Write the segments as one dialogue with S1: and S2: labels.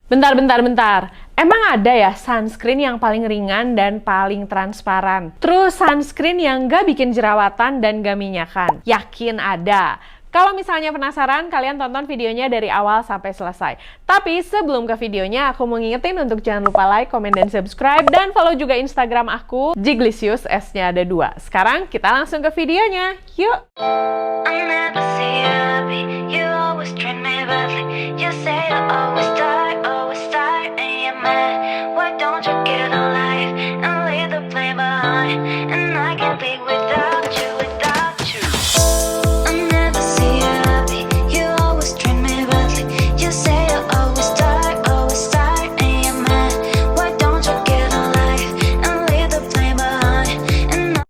S1: Bentar. Emang ada ya sunscreen yang paling ringan dan paling transparan? Terus sunscreen yang nggak bikin jerawatan dan nggak minyakan? Yakin ada. Kalau misalnya penasaran, kalian tonton videonya dari awal sampai selesai. Tapi sebelum ke videonya, aku mau ngingetin untuk jangan lupa like, komen, dan subscribe. Dan follow juga Instagram aku, Jiglisius, S-nya ada 2. Sekarang kita langsung ke videonya. Yuk!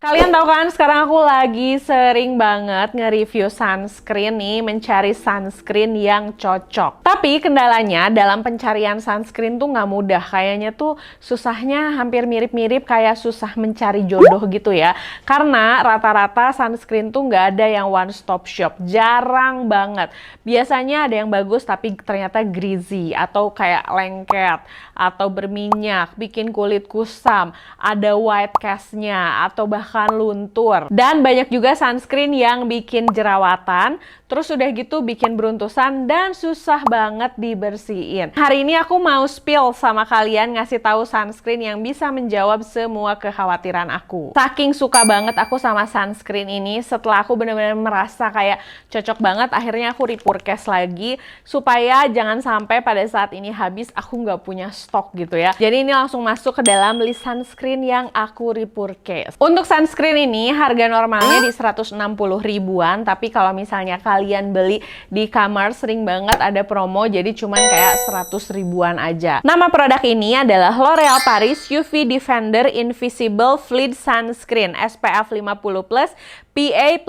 S1: Kalian tahu kan, sekarang aku lagi sering banget nge-review sunscreen nih, mencari sunscreen yang cocok. Tapi kendalanya dalam pencarian sunscreen tuh nggak mudah. Kayaknya tuh susahnya hampir mirip-mirip kayak susah mencari jodoh gitu ya. Karena rata-rata sunscreen tuh nggak ada yang one stop shop. Jarang banget. Biasanya ada yang bagus tapi ternyata greasy atau kayak lengket atau berminyak, bikin kulit kusam, ada white cast-nya atau bahkan luntur. Dan banyak juga sunscreen yang bikin jerawatan, terus udah gitu bikin beruntusan dan susah banget dibersihin. Hari ini aku mau spill sama kalian, ngasih tahu sunscreen yang bisa menjawab semua kekhawatiran aku. Saking suka banget aku sama sunscreen ini, setelah aku bener-bener merasa kayak cocok banget, akhirnya aku repurchase lagi supaya jangan sampai pada saat ini habis aku nggak punya stok gitu ya. Jadi ini langsung masuk ke dalam list sunscreen yang aku repurchase. Untuk sunscreen ini harga normalnya di 160 ribuan, tapi kalau misalnya kalian beli di e-commerce sering banget ada promo, jadi cuman kayak 100 ribuan aja. Nama produk ini adalah L'Oreal Paris UV Defender Invisible Fleet Sunscreen SPF 50+, PA++++.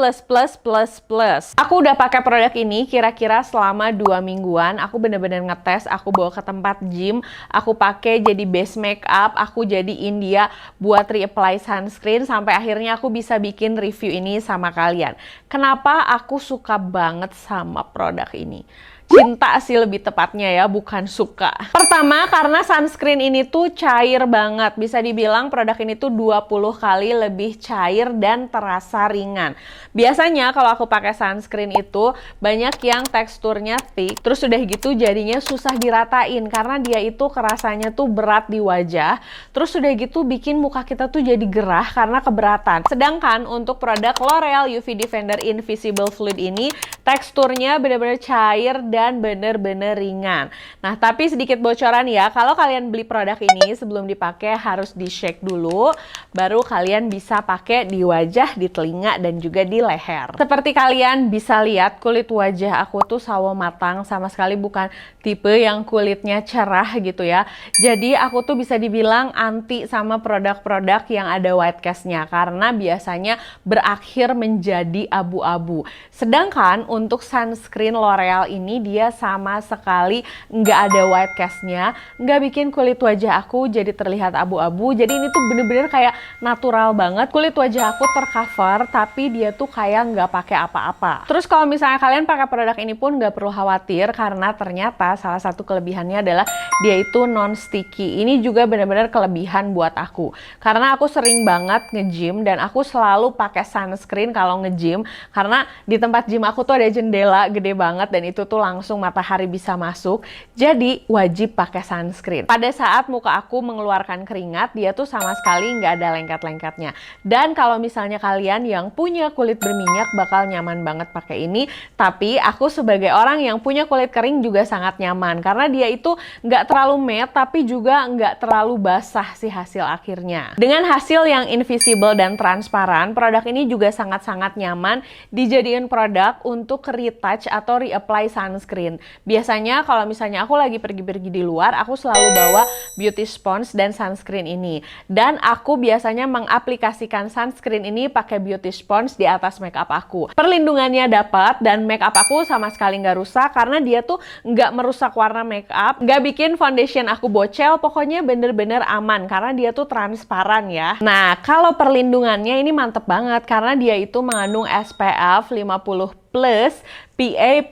S1: Aku udah pakai produk ini kira-kira selama 2 mingguan. Aku bener-bener ngetes, aku bawa ke tempat gym, aku pakai jadi base makeup, aku jadiin dia buat reapply sunscreen sampai akhirnya aku bisa bikin review ini sama kalian. Kenapa aku suka banget sama produk ini? Cinta sih lebih tepatnya ya, bukan suka. Pertama, karena sunscreen ini tuh cair banget. Bisa dibilang produk ini tuh 20 kali lebih cair dan terasa ringan. Biasanya kalau aku pakai sunscreen itu banyak yang teksturnya thick, terus udah gitu jadinya susah diratain karena dia itu kerasanya tuh berat di wajah. Terus udah gitu bikin muka kita tuh jadi gerah karena keberatan. Sedangkan untuk produk L'Oreal UV Defender Invisible Fluid ini teksturnya bener-bener cair dan bener-bener ringan. Nah, tapi sedikit bocoran ya, kalau kalian beli produk ini sebelum dipakai harus di-shake dulu, baru kalian bisa pakai di wajah, di telinga, dan juga di leher. Seperti kalian bisa lihat, kulit wajah aku tuh sawo matang, sama sekali bukan tipe yang kulitnya cerah gitu ya. Jadi aku tuh bisa dibilang anti sama produk-produk yang ada white cast-nya, karena biasanya berakhir menjadi abu-abu. Sedangkan untuk sunscreen L'Oreal ini dia sama sekali nggak ada white cast-nya, nggak bikin kulit wajah aku jadi terlihat abu-abu. Jadi ini tuh bener-bener kayak natural banget. Kulit wajah aku tercover, tapi dia tuh kayak nggak pakai apa-apa. Terus kalau misalnya kalian pakai produk ini pun nggak perlu khawatir, karena ternyata salah satu kelebihannya adalah dia itu non-sticky. Ini juga bener-bener kelebihan buat aku. Karena aku sering banget nge-gym dan aku selalu pakai sunscreen kalau nge-gym, karena di tempat gym aku tuh ada jendela gede banget dan itu tuh langsung matahari bisa masuk, jadi wajib pakai sunscreen. Pada saat muka aku mengeluarkan keringat, dia tuh sama sekali nggak ada lengket-lengketnya. Dan kalau misalnya kalian yang punya kulit berminyak bakal nyaman banget pakai ini, tapi aku sebagai orang yang punya kulit kering juga sangat nyaman, karena dia itu nggak terlalu matte, tapi juga nggak terlalu basah sih hasil akhirnya. Dengan hasil yang invisible dan transparan, produk ini juga sangat-sangat nyaman dijadiin produk untuk retouch atau reapply sunscreen. Biasanya kalau misalnya aku lagi pergi-pergi di luar, aku selalu bawa beauty sponge dan sunscreen ini. Dan aku biasanya mengaplikasikan sunscreen ini pakai beauty sponge di atas makeup aku. Perlindungannya dapat dan makeup aku sama sekali nggak rusak karena dia tuh nggak merusak warna makeup, nggak bikin foundation aku bocel, pokoknya bener-bener aman karena dia tuh transparan ya. Nah, kalau perlindungannya ini mantep banget karena dia itu mengandung SPF 50+ plus PA++++.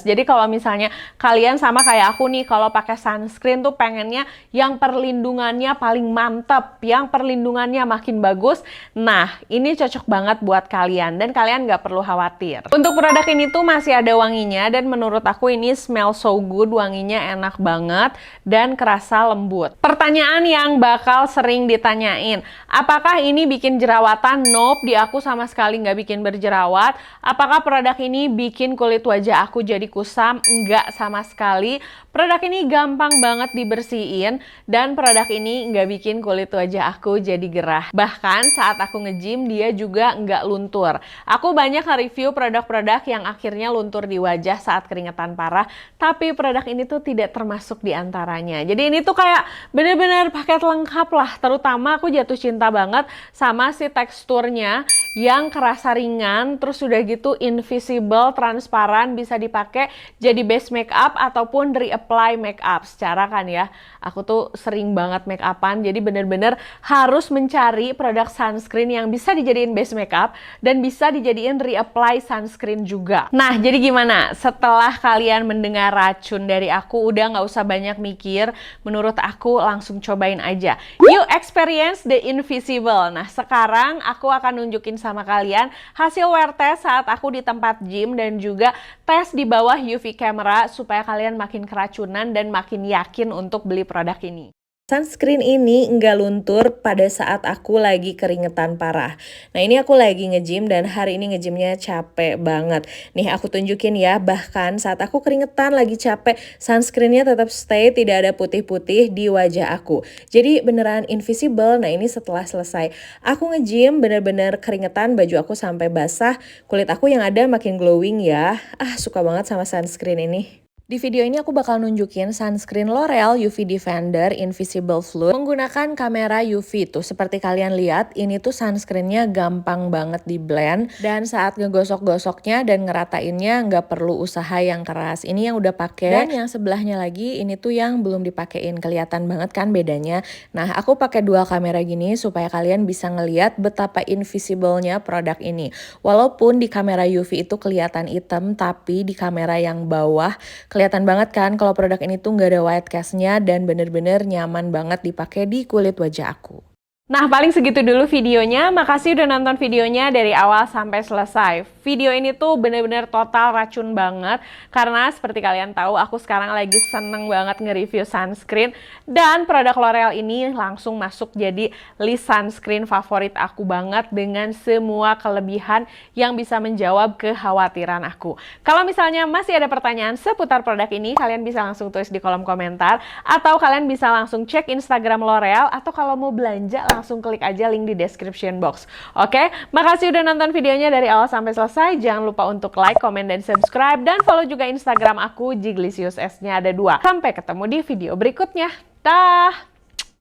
S1: Jadi kalau misalnya kalian sama kayak aku nih, kalau pakai sunscreen tuh pengennya yang perlindungannya paling mantap, yang perlindungannya makin bagus. Nah, ini cocok banget buat kalian dan kalian nggak perlu khawatir. Untuk produk ini tuh masih ada wanginya dan menurut aku ini smell so good, wanginya enak banget dan kerasa lembut. Pertanyaan yang bakal sering ditanyain, apakah ini bikin jerawatan? Nope, di aku sama sekali nggak bikin berjerawat. Apakah produk ini bikin kulit wajah aku jadi kusam? Enggak sama sekali. Produk ini gampang banget dibersihin dan produk ini nggak bikin kulit wajah aku jadi gerah. Bahkan saat aku nge-gym dia juga nggak luntur. Aku banyak nge-review produk-produk yang akhirnya luntur di wajah saat keringetan parah, tapi produk ini tuh tidak termasuk di antaranya. Jadi ini tuh kayak bener-bener paket lengkap lah. Terutama aku jatuh cinta banget sama si teksturnya yang kerasa ringan, terus udah gitu invisible, transparan, bisa dipakai jadi base makeup ataupun reapply makeup. Secara kan ya, aku tuh sering banget make upan, jadi bener-bener harus mencari produk sunscreen yang bisa dijadiin base makeup dan bisa dijadiin reapply sunscreen juga. Nah, jadi gimana? Setelah kalian mendengar racun dari aku, udah nggak usah banyak mikir. Menurut aku langsung cobain aja. You experience the invisible. Nah, sekarang aku akan nunjukin sama kalian hasil wear test saat aku di tempat gym dan juga tes di bawah UV camera supaya kalian makin keracunan dan makin yakin untuk beli produk ini. Sunscreen ini nggak luntur pada saat aku lagi keringetan parah. Nah, ini aku lagi nge-gym dan hari ini nge-gymnya capek banget. Nih aku tunjukin ya, bahkan saat aku keringetan lagi capek, sunscreennya tetap stay, tidak ada putih-putih di wajah aku. Jadi beneran invisible. Nah, ini setelah selesai aku nge-gym, bener-bener keringetan, baju aku sampai basah, kulit aku yang ada makin glowing ya. Suka banget sama sunscreen ini. Di video ini aku bakal nunjukin sunscreen L'Oreal UV Defender Invisible Fluid menggunakan kamera UV tuh. Seperti kalian lihat, ini tuh sunscreennya gampang banget di blend dan saat ngegosok-gosoknya dan ngeratainnya nggak perlu usaha yang keras. Ini yang udah pakai dan yang sebelahnya lagi ini tuh yang belum dipakein. Kelihatan banget kan bedanya. Nah, aku pakai dua kamera gini supaya kalian bisa ngeliat betapa invisible-nya produk ini. Walaupun di kamera UV itu kelihatan hitam, tapi di kamera yang bawah kelihatan banget kan kalau produk ini tuh nggak ada white cast-nya dan bener-bener nyaman banget dipakai di kulit wajah aku. Nah, paling segitu dulu videonya. Makasih udah nonton videonya dari awal sampai selesai. Video ini tuh bener-bener total racun banget. Karena seperti kalian tahu, aku sekarang lagi seneng banget nge-review sunscreen. Dan produk L'Oreal ini langsung masuk jadi list sunscreen favorit aku banget. Dengan semua kelebihan yang bisa menjawab kekhawatiran aku. Kalau misalnya masih ada pertanyaan seputar produk ini, kalian bisa langsung tulis di kolom komentar. Atau kalian bisa langsung cek Instagram L'Oreal. Atau kalau mau belanja, langsung klik aja link di description box. Oke, makasih udah nonton videonya dari awal sampai selesai. Jangan lupa untuk like, komen, dan subscribe. Dan follow juga Instagram aku, Jiglisius S-nya ada 2. Sampai ketemu di video berikutnya. Dah!